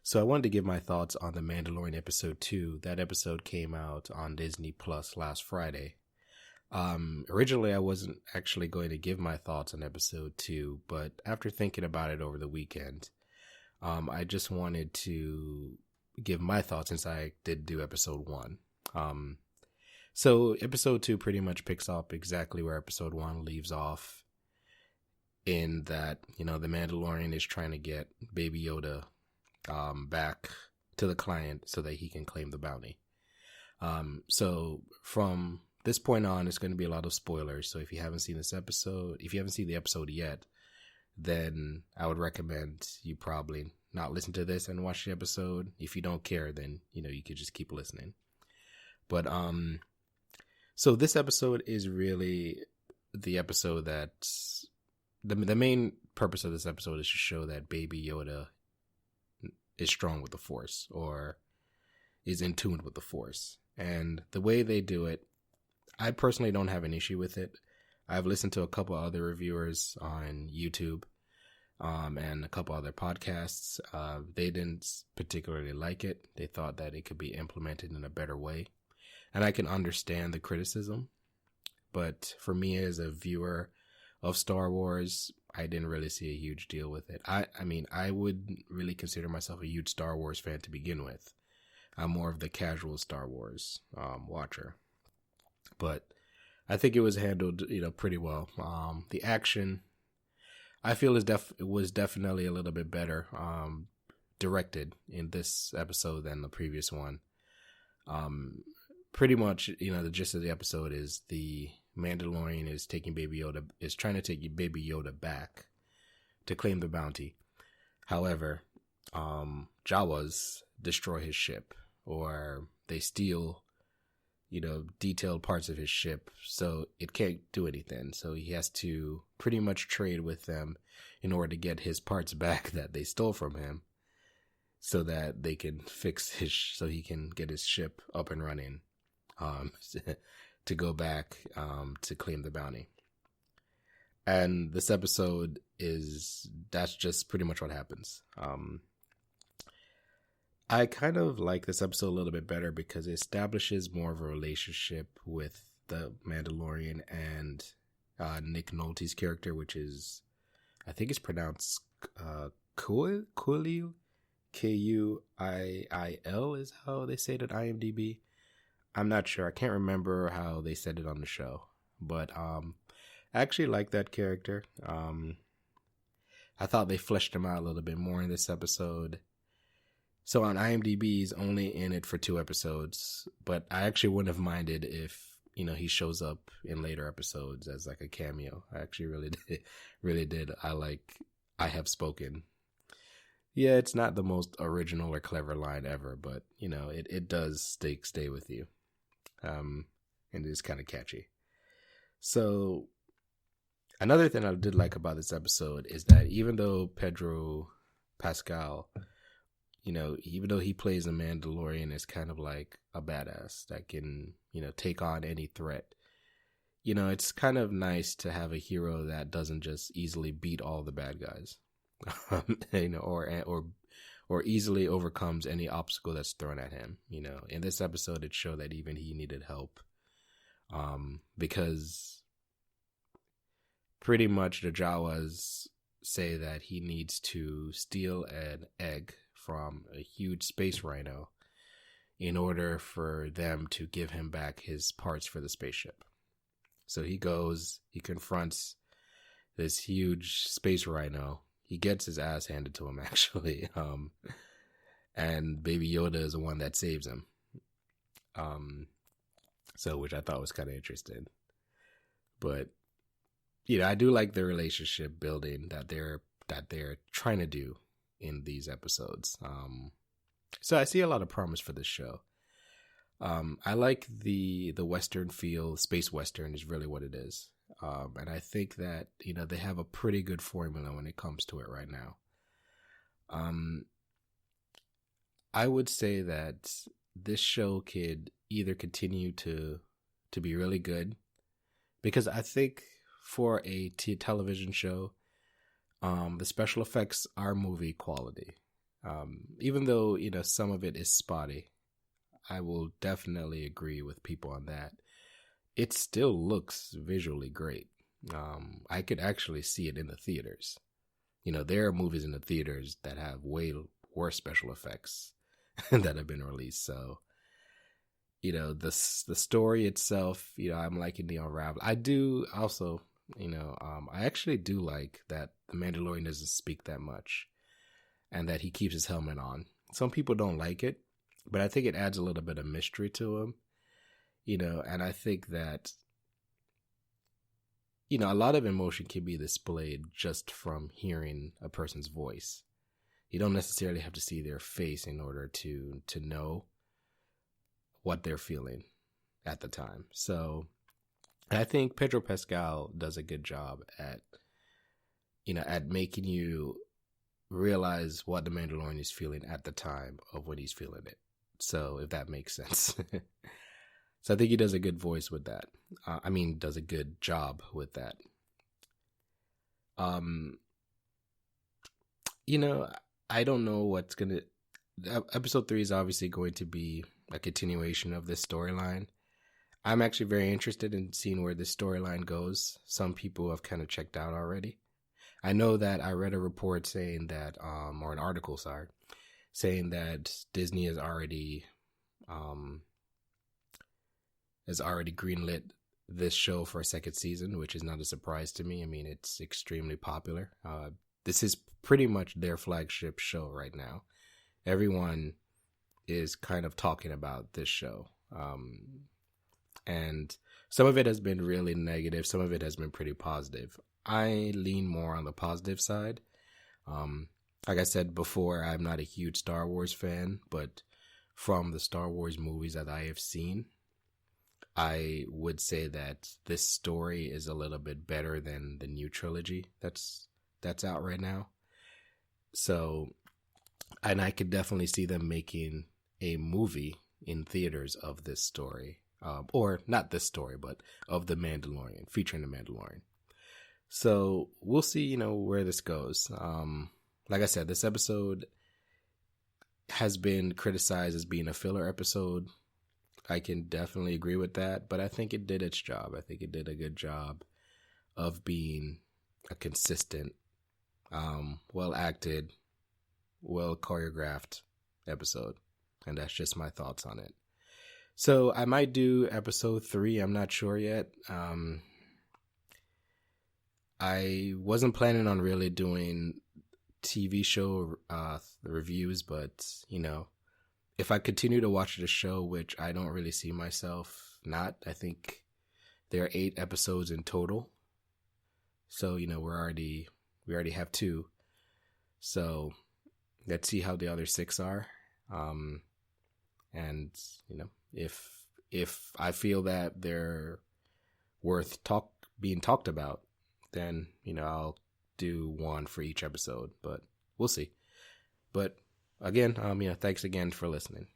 So I wanted to give my thoughts on The Mandalorian episode 2. That episode came out on Disney Plus last Friday. Originally I wasn't actually going to give my thoughts on episode 2, but after thinking about it over the weekend, I just wanted to give my thoughts since I did do episode 1. So episode 2 pretty much picks up exactly where episode 1 leaves off, in that, the Mandalorian is trying to get Baby Yoda back to the client so that he can claim the bounty. So from this point on, it's going to be a lot of spoilers. So if you haven't seen this episode, if you haven't seen the episode yet, then I would recommend you probably not listen to this and watch the episode. If you don't care, then, you could just keep listening. But, so this episode is really the episode that's the main purpose of this episode is to show that Baby Yoda is strong with the Force, or is in tune with the Force. And the way they do it, I personally don't have an issue with it. I've listened to a couple other reviewers on YouTube, and a couple other podcasts. They didn't particularly like it. They thought that it could be implemented in a better way. And I can understand the criticism. But for me as a viewer of Star Wars, I didn't really see a huge deal with it. I mean, I would really consider myself a huge Star Wars fan to begin with. I'm more of the casual Star Wars watcher. But I think it was handled, pretty well. The action, I feel, was definitely a little bit better directed in this episode than the previous one. Pretty much, the gist of the episode is the Mandalorian is trying to take Baby Yoda back to claim the bounty. However, Jawas destroy his ship, or they steal, detailed parts of his ship, so it can't do anything. So he has to pretty much trade with them in order to get his parts back that they stole from him, so that they can so he can get his ship up and running, to go back to claim the bounty. And this episode that's just pretty much what happens. I kind of like this episode a little bit better because it establishes more of a relationship with the Mandalorian and Nick Nolte's character, which is, I think it's pronounced Kuiil, Kuiil is how they say it at IMDb. I'm not sure. I can't remember how they said it on the show, but I actually like that character. I thought they fleshed him out a little bit more in this episode. So on IMDb, he's only in it for 2 episodes, but I actually wouldn't have minded if, he shows up in later episodes as like a cameo. I actually really did. I have spoken. Yeah, it's not the most original or clever line ever, but, it does stay with you. And it's kind of catchy. So another thing I did like about this episode is that even though Pedro Pascal, even though he plays a Mandalorian as kind of like a badass that can, take on any threat, it's kind of nice to have a hero that doesn't just easily beat all the bad guys, or easily overcomes any obstacle that's thrown at him. In this episode, it showed that even he needed help, because pretty much the Jawas say that he needs to steal an egg from a huge space rhino in order for them to give him back his parts for the spaceship. So he confronts this huge space rhino. He gets his ass handed to him, actually. And Baby Yoda is the one that saves him. Which I thought was kind of interesting. But, I do like the relationship building that they're trying to do in these episodes. So I see a lot of promise for this show. I like the Western feel. Space Western is really what it is. And I think that, they have a pretty good formula when it comes to it right now. I would say that this show could either continue to be really good, because I think for a television show, the special effects are movie quality. Even though, some of it is spotty, I will definitely agree with people on that. It still looks visually great. I could actually see it in the theaters. There are movies in the theaters that have way worse special effects that have been released. So, the story itself, I'm liking the unravel. I do also, I actually do like that the Mandalorian doesn't speak that much and that he keeps his helmet on. Some people don't like it, but I think it adds a little bit of mystery to him, and I think that, a lot of emotion can be displayed just from hearing a person's voice. You don't necessarily have to see their face in order to know what they're feeling at the time. So I think Pedro Pascal does a good job at, at making you realize what the Mandalorian is feeling at the time of when he's feeling it. So if that makes sense. So I think he does a good voice with that. Does a good job with that. I don't know what's going to... Episode 3 is obviously going to be a continuation of this storyline. I'm actually very interested in seeing where this storyline goes. Some people have kind of checked out already. I know that I read a report saying that, or an article, saying that Disney has already greenlit this show for a second season, which is not a surprise to me. It's extremely popular. This is pretty much their flagship show right now. Everyone is kind of talking about this show. And some of it has been really negative. Some of it has been pretty positive. I lean more on the positive side. Like I said before, I'm not a huge Star Wars fan, but from the Star Wars movies that I have seen, I would say that this story is a little bit better than the new trilogy that's out right now. So, and I could definitely see them making a movie in theaters of this story. Or not this story, but of the Mandalorian, featuring the Mandalorian. So we'll see, where this goes. Like I said, this episode has been criticized as being a filler episode. I can definitely agree with that, but I think it did its job. I think it did a good job of being a consistent, well acted, well choreographed episode. And that's just my thoughts on it. So I might do episode 3. I'm not sure yet. I wasn't planning on really doing TV show reviews, but, if I continue to watch the show, which I don't really see myself not, I think there are 8 episodes in total. So, we already have 2. So let's see how the other 6 are. And, if I feel that they're worth being talked about, then, I'll do 1 for each episode, but we'll see. But again, thanks again for listening.